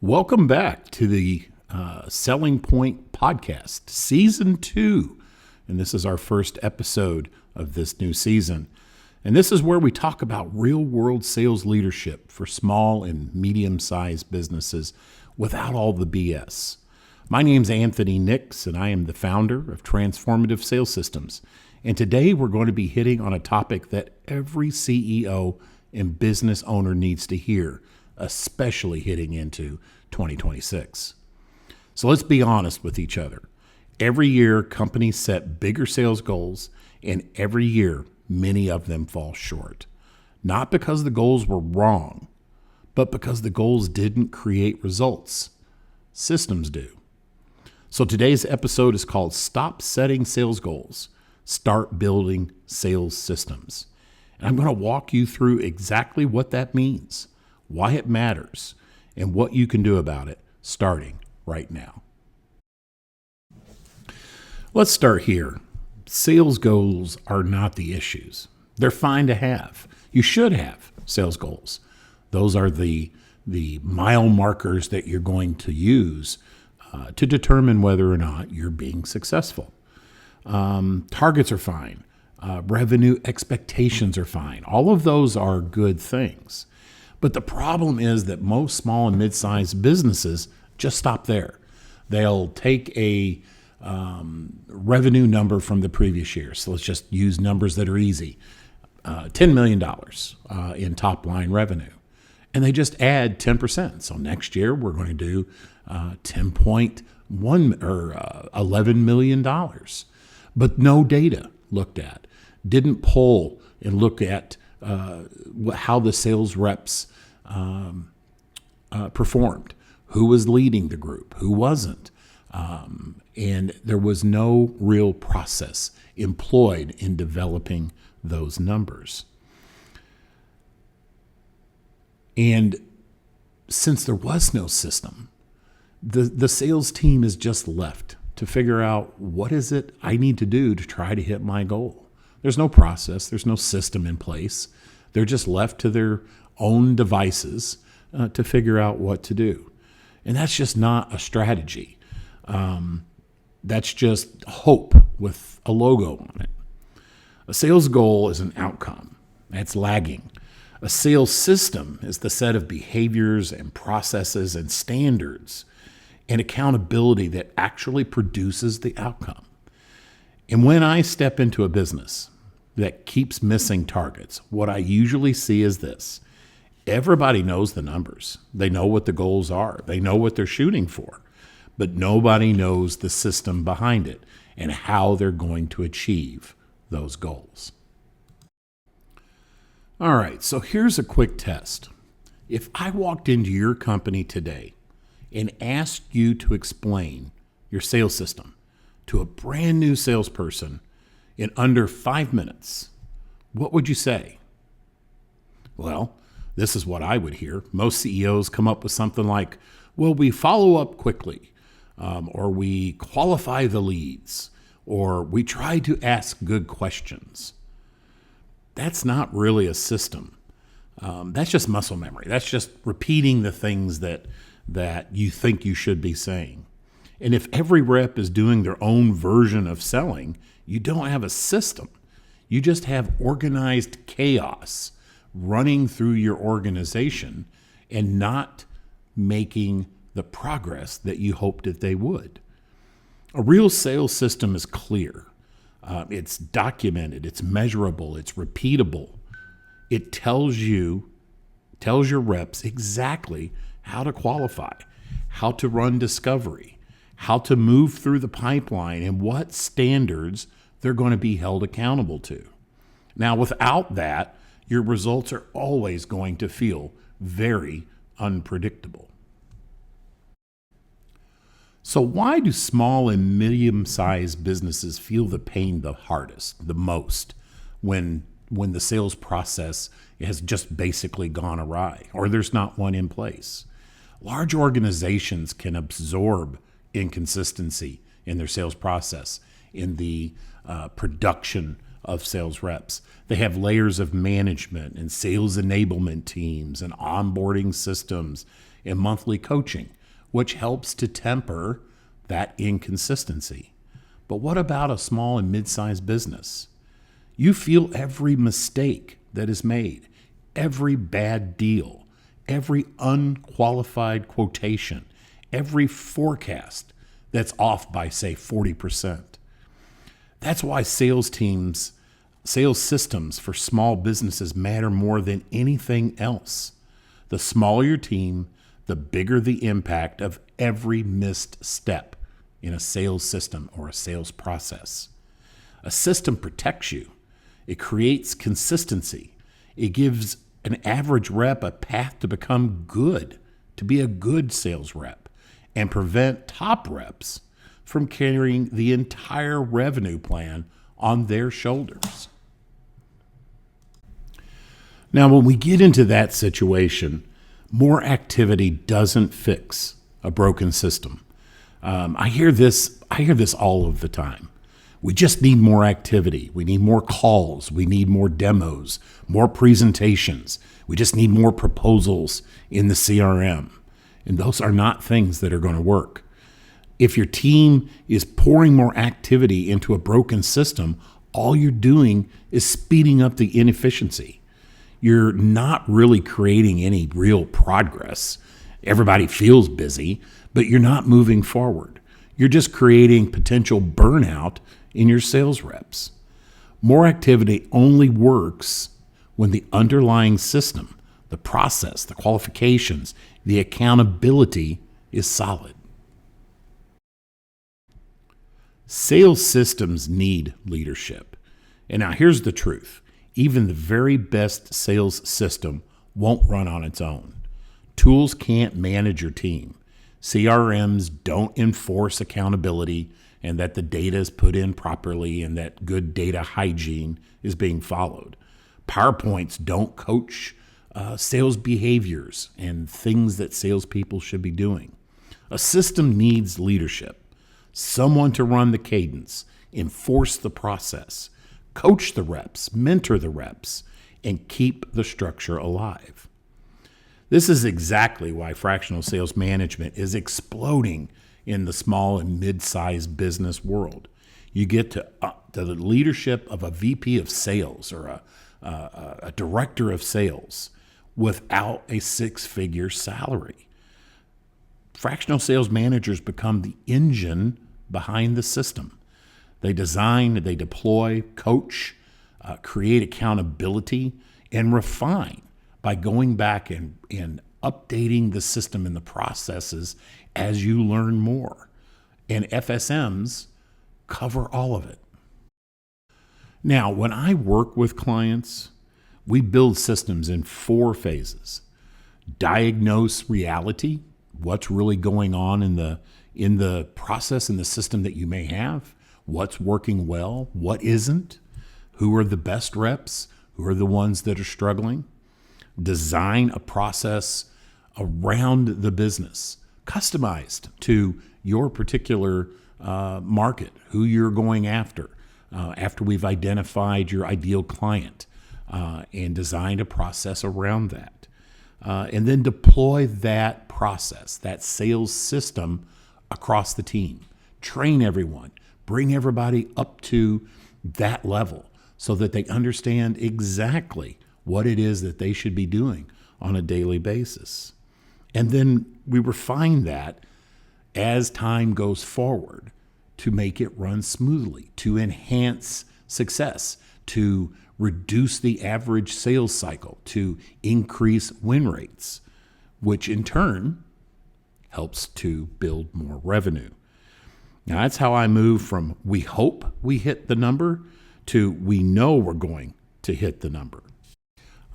Welcome back to the Selling Point Podcast, Season 2. And this is our first episode of this new season. And this is where we talk about real-world sales leadership for small and medium-sized businesses without all the BS. My name's Anthony Nix, and I am the founder of Transformative Sales Systems. And today we're going to be hitting on a topic that every CEO and business owner needs to hear, especially hitting into 2026. So let's be honest with each other. Every year, companies set bigger sales goals, and every year, many of them fall short. Not because the goals were wrong, but because the goals didn't create results. Systems do. So today's episode is called Stop Setting Sales Goals, Start Building Sales Systems. And I'm going to walk you through exactly what that means, why it matters, and what you can do about it starting right now. Let's start here. Sales goals are not the issues. They're fine to have. You should have sales goals. Those are the mile markers that you're going to use to determine whether or not you're being successful. Targets are fine. Revenue expectations are fine. All of those are good things. But the problem is that most small and mid-sized businesses just stop there. They'll take a revenue number from the previous year. So let's just use numbers that are easy. $10 million in top line revenue. And they just add 10%. So next year we're going to do $10.1 or $11 million. But no data looked at. Didn't poll and look at how the sales reps performed. Who was leading the group? Who wasn't? And there was no real process employed in developing those numbers. And since there was no system, the sales team is just left to figure out what is it I need to do to try to hit my goal. There's no process. There's no system in place. They're just left to their own devices to figure out what to do. And that's just not a strategy. That's just hope with a logo on it. A sales goal is an outcome. That's lagging. A sales system is the set of behaviors and processes and standards and accountability that actually produces the outcome. And when I step into a business that keeps missing targets, what I usually see is this. Everybody knows the numbers. They know what the goals are. They know what they're shooting for. But nobody knows the system behind it and how they're going to achieve those goals. All right, so here's a quick test. If I walked into your company today and asked you to explain your sales system to a brand new salesperson in under 5 minutes, what would you say? Well, this is what I would hear. Most CEOs come up with something like, well, we follow up quickly, or we qualify the leads, or we try to ask good questions. That's not really a system. That's just muscle memory. That's just repeating the things that you think you should be saying. And if every rep is doing their own version of selling, you don't have a system. You just have organized chaos running through your organization and not making the progress that you hoped that they would. A real sales system is clear. It's documented, it's measurable, it's repeatable. It tells your reps exactly how to qualify, how to run discovery, how to move through the pipeline, and what standards they're going to be held accountable to. Now, without that, your results are always going to feel very unpredictable. So why do small and medium-sized businesses feel the pain the hardest, the most, when the sales process has just basically gone awry or there's not one in place? Large organizations can absorb inconsistency in their sales process, in the production of sales reps. They have layers of management and sales enablement teams and onboarding systems and monthly coaching. which helps to temper that inconsistency. But what about a small and mid-sized business? You feel every mistake that is made, every bad deal, every unqualified quotation, every forecast that's off by, say, 40%. That's why sales systems for small businesses matter more than anything else. The smaller your team, the bigger the impact of every missed step in a sales system or a sales process. A system protects you. It creates consistency. It gives an average rep a path to become good, to be a good sales rep, and prevent top reps from carrying the entire revenue plan on their shoulders. Now, when we get into that situation, more activity doesn't fix a broken system. I hear this all of the time. We just need more activity. We need more calls. We need more demos, more presentations. We just need more proposals in the CRM. And those are not things that are going to work. If your team is pouring more activity into a broken system, all you're doing is speeding up the inefficiency. You're not really creating any real progress. Everybody feels busy, but you're not moving forward. You're just creating potential burnout in your sales reps. More activity only works when the underlying system, the process, the qualifications, the accountability is solid. Sales systems need leadership. And now here's the truth. Even the very best sales system won't run on its own. Tools can't manage your team. CRMs don't enforce accountability and that the data is put in properly and that good data hygiene is being followed. PowerPoints don't coach sales behaviors and things that salespeople should be doing. A system needs leadership, someone to run the cadence, enforce the process, coach the reps, mentor the reps, and keep the structure alive. This is exactly why fractional sales management is exploding in the small and mid-sized business world. You get to the leadership of a VP of sales or a director of sales without a six-figure salary. Fractional sales managers become the engine behind the system. They design, they deploy, coach, create accountability, and refine by going back and updating the system and the processes as you learn more. And FSMs cover all of it. Now, when I work with clients, we build systems in 4 phases. Diagnose reality, what's really going on in the process, in the system that you may have, what's working well, what isn't, who are the best reps, who are the ones that are struggling. Design a process around the business, customized to your particular market, who you're going after we've identified your ideal client and designed a process around that. And then deploy that process, that sales system across the team. Train everyone, bring everybody up to that level so that they understand exactly what it is that they should be doing on a daily basis. And then we refine that as time goes forward to make it run smoothly, to enhance success, to reduce the average sales cycle, to increase win rates, which in turn helps to build more revenue. Now, that's how I move from we hope we hit the number to we know we're going to hit the number.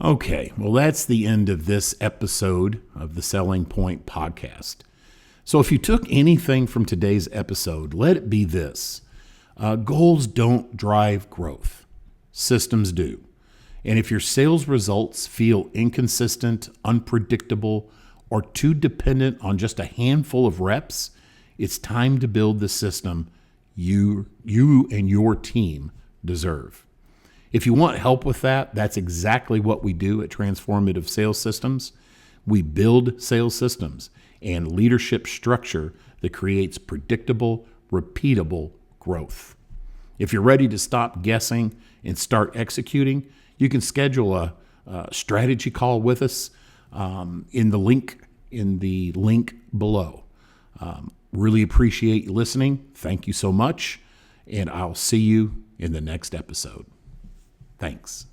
Okay, well, that's the end of this episode of the Selling Point podcast. So if you took anything from today's episode, let it be this. Goals don't drive growth. Systems do. And if your sales results feel inconsistent, unpredictable, or too dependent on just a handful of reps, it's time to build the system you and your team deserve. If you want help with that, that's exactly what we do at Transformative Sales Systems. We build sales systems and leadership structure that creates predictable, repeatable growth. If you're ready to stop guessing and start executing, you can schedule a strategy call with us in the link below. Really appreciate you listening. Thank you so much, and I'll see you in the next episode. Thanks.